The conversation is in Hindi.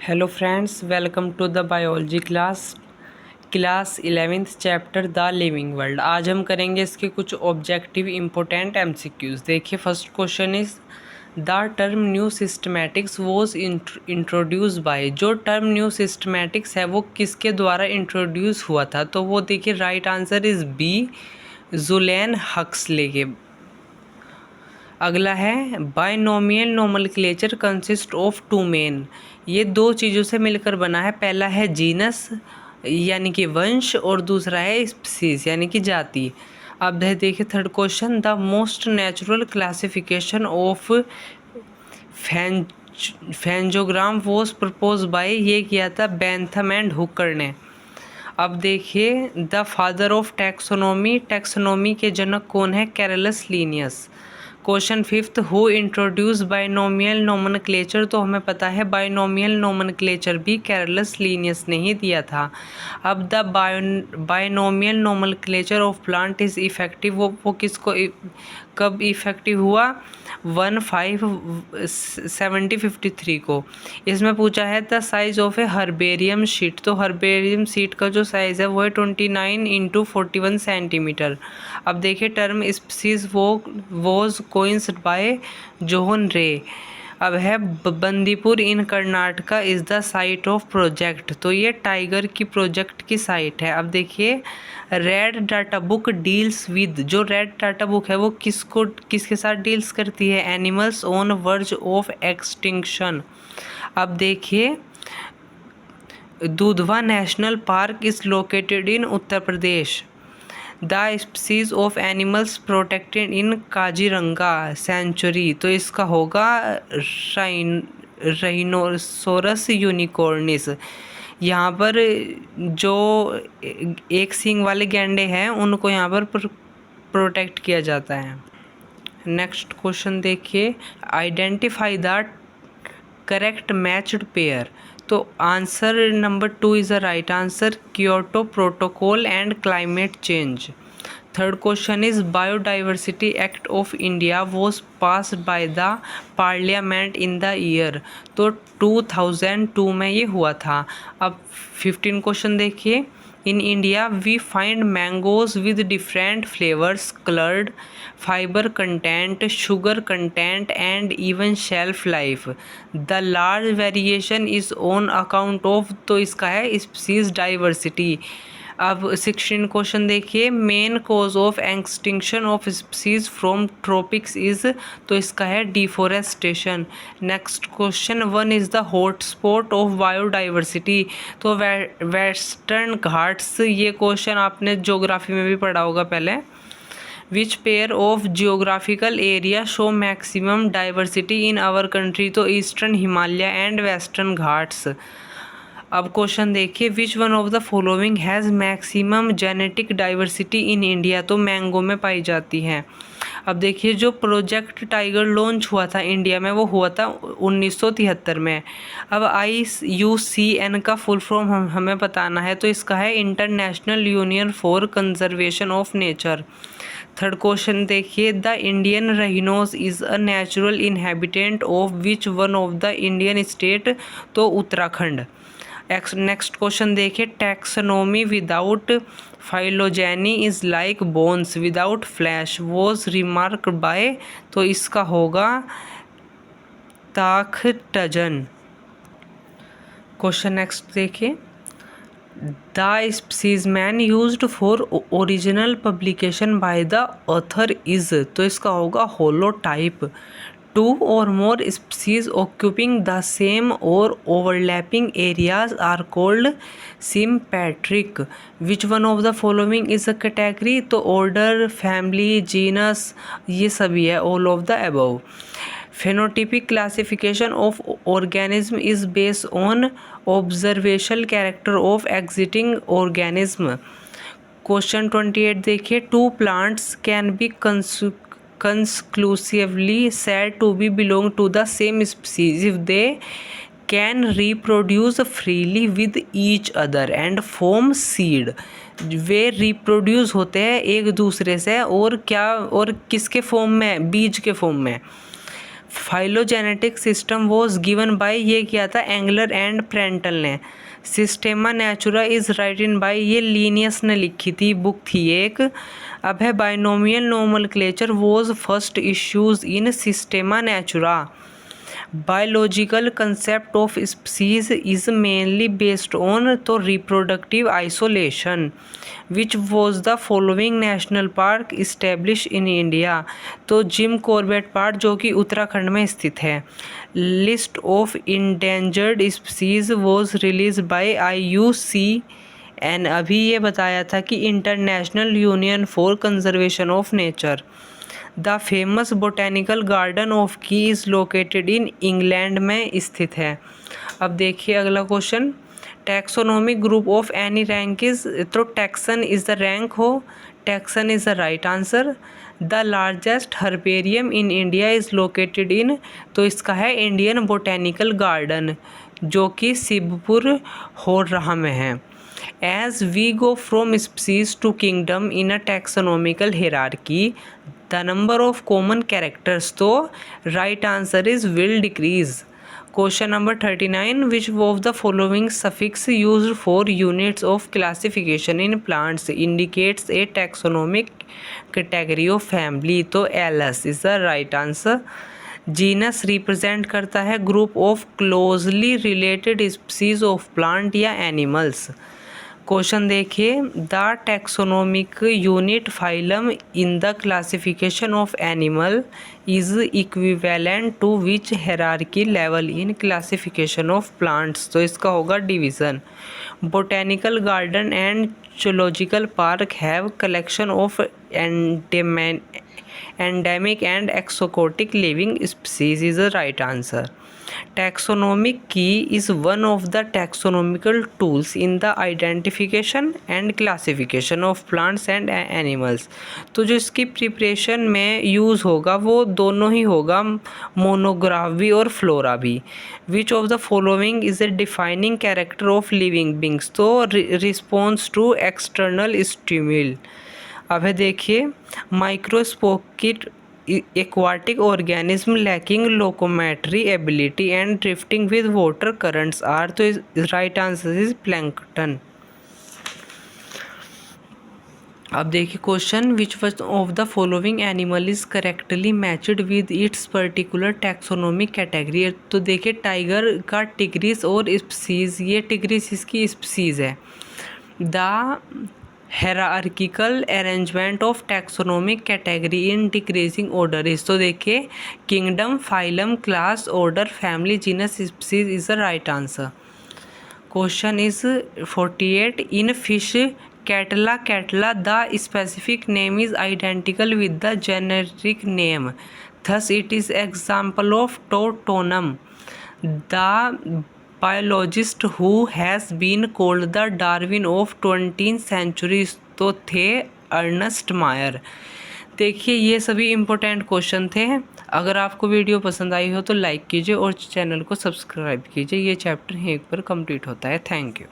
Hello friends, welcome to the biology class 11th chapter the living world. आज हम करेंगे इसके कुछ ऑब्जेक्टिव इम्पोर्टेंट एमसीक्यूज। देखिए, first question is the term new systematics was introduce by. जो टर्म न्यू सिस्टमैटिक्स है वो किसके द्वारा इंट्रोड्यूस हुआ था? तो वो देखिए, right answer is B, Julian Huxley के। अगला है binomial nomenclature consist of two main. ये दो चीज़ों से मिलकर बना है। पहला है जीनस यानी कि वंश, और दूसरा है स्पीसीज यानी कि जाति। अब देखिए third question, the most natural classification of phanerogam was propose by. ये किया था बेंथम एंड हुकर ने। अब देखिए, द फादर ऑफ टैक्सोनॉमी के जनक कौन है? Carlos Linnaeus. Question fifth, who introduce binomial nomenclature. तो हमें पता है बायनोमियल नोमेनक्लेचर भी कैरलस लीनियस ने ही दिया था। अब the binomial nomenclature of plant is effective. वो किसको कब इफेक्टिव हुआ? 1753 को। इसमें पूछा है the size of A herbarium sheet. तो हर्बेरियम शीट का जो साइज़ है वो है 29 × 41 सेंटीमीटर। अब देखिए, term species was coins by John Ray. अब है Bandipur in Karnataka is the site of project. तो ये टाइगर की प्रोजेक्ट की साइट है। अब देखिए, red data book deals with. जो रेड डाटा बुक है वो किसके साथ डील्स करती है? Animals on verge of extinction. अब देखिए, Dudhwa national park is located in Uttar Pradesh. The species of animals protected in Kaziranga sanctuary. तो इसका होगा राइनोसोरस यूनिकॉर्निस। यहाँ पर जो एक सींग वाले गैंडे हैं उनको यहाँ पर प्रोटेक्ट किया जाता है। नेक्स्ट क्वेश्चन देखिए, identify the correct matched pair. तो answer number 2 is the right answer, Kyoto protocol and climate change. Third question is biodiversity act of India was passed by the parliament in the year. तो 2002 में ये हुआ था। अब 15 क्वेश्चन देखिए, in India we find mangoes with different flavours, coloured, fibre content, sugar content and even shelf life. The large variation is on account of. तो इसका है स्पीसीज डाइवर्सिटी। अब 16 क्वेश्चन देखिए, main cause of extinction of species from tropics is. तो इसका है deforestation. Next question, one is the hot spot of biodiversity. तो वेस्टर्न घाट्स। ये क्वेश्चन आपने ज्योग्राफी में भी पढ़ा होगा पहले। Which pair of geographical area show maximum diversity in our country. तो eastern Himalaya and western Ghats. अब क्वेश्चन देखिए, which one of the following has maximum genetic diversity in India. तो मैंगो में पाई जाती हैं। अब देखिए, जो प्रोजेक्ट टाइगर लॉन्च हुआ था इंडिया में वो हुआ था 1973 में। अब IUCN का फुल फॉर्म हमें बताना है। तो इसका है international union for conservation of nature. Third question देखिए, the Indian rhinos is a natural inhabitant of which one of the Indian state. तो उत्तराखंड। नेक्स्ट क्वेश्चन देखिए, taxonomy without phylogeny is like bones without flesh was remarked by. तो इसका होगा ताखटजन। क्वेश्चन नेक्स्ट देखिए, the specimen used for original publication by the author is. तो इसका होगा holotype. Two or more species occupying the same or overlapping areas are called sympatric. Which one of the following is a category? तो order, family, genus, ये सभी है, all of the above. Phenotypic classification of organism is based on observational character of existing organism. Question 28 देखिए, two plants can be conclusively said to be belong to the same species if they can reproduce freely with each other and form seed. Way reproduce होते हैं एक दूसरे से और क्या, और किसके फॉर्म में? बीज के फॉर्म में। Phylogenetic system was given by, ये किया था एंगलर एंड प्रेंटल ने। Systema Naturae is written by, ये लीनियस ने लिखी थी, बुक थी एक। अब है binomial nomenclature was first issues in Systema Naturae. Biological concept of species is mainly based on तो reproductive isolation. Which was the following national park establish in India, तो जिम कॉर्बेट पार्क जो कि उत्तराखंड में स्थित है। List of endangered species was release by IUCN, अभी ये बताया था कि international union for conservation of nature. The famous botanical garden of की इज़ लोकेटेड इन इंग्लैंड में स्थित है। अब देखिए अगला question, taxonomic group of any rank is, तो टैक्सन इज द रैंक हो, taxon is the right answer. The largest herbarium in India is located इन, तो इसका है इंडियन बोटेनिकल गार्डन जो कि शिवपुर होरहा में है। As we go from species to kingdom in a taxonomical hierarchy, the number of common characters, तो right answer is will decrease. Question number 39, which of the following suffix used for units of classification in plants indicates a taxonomic category of family, तो LS is the right answer. Genus represent करता है group of closely related species of plant या एनिमल्स। क्वेश्चन देखिए, the taxonomic unit phylum in the classification of animal is equivalent to which hierarchy level in classification of plants, तो इसका होगा division. Botanical garden and zoological park have collection of endemic and exotic living species is the right answer. Taxonomic key is one of the taxonomical tools in the identification and classification of plants and animals. तो जो इसकी प्रिपरेशन में यूज़ होगा वो दोनों ही होगा, मोनोग्राफ भी और फ्लोरा भी। Which of the following is a defining character of living beings, तो response to external stimuli। अब है देखिए, microscopic aquatic organism lacking locomotory ability and drifting with water currents are, तो राइट आंसर इज प्लैंकटन। अब देखिए question, which of the following animal is correctly matched with its particular taxonomic category, तो देखिए टाइगर का टिग्रिस और स्पीसीज, ये टिग्रिस इसकी स्पीसीज है। The hierarchical arrangement of taxonomic category in decreasing order is, तो देखिए kingdom, phylum, class, order, family, genus, species is the right answer. Question is 48, in fish Catella the specific name is identical with the generic name, thus it is example of tautomnum. The biologist who has been called the Darwin of 20th century, तो थे अर्नस्ट मायर। देखिए ये सभी इम्पोर्टेंट क्वेश्चन थे। अगर आपको वीडियो पसंद आई हो तो लाइक कीजिए और चैनल को सब्सक्राइब कीजिए। ये चैप्टर यहीं पर कंप्लीट होता है। Thank you.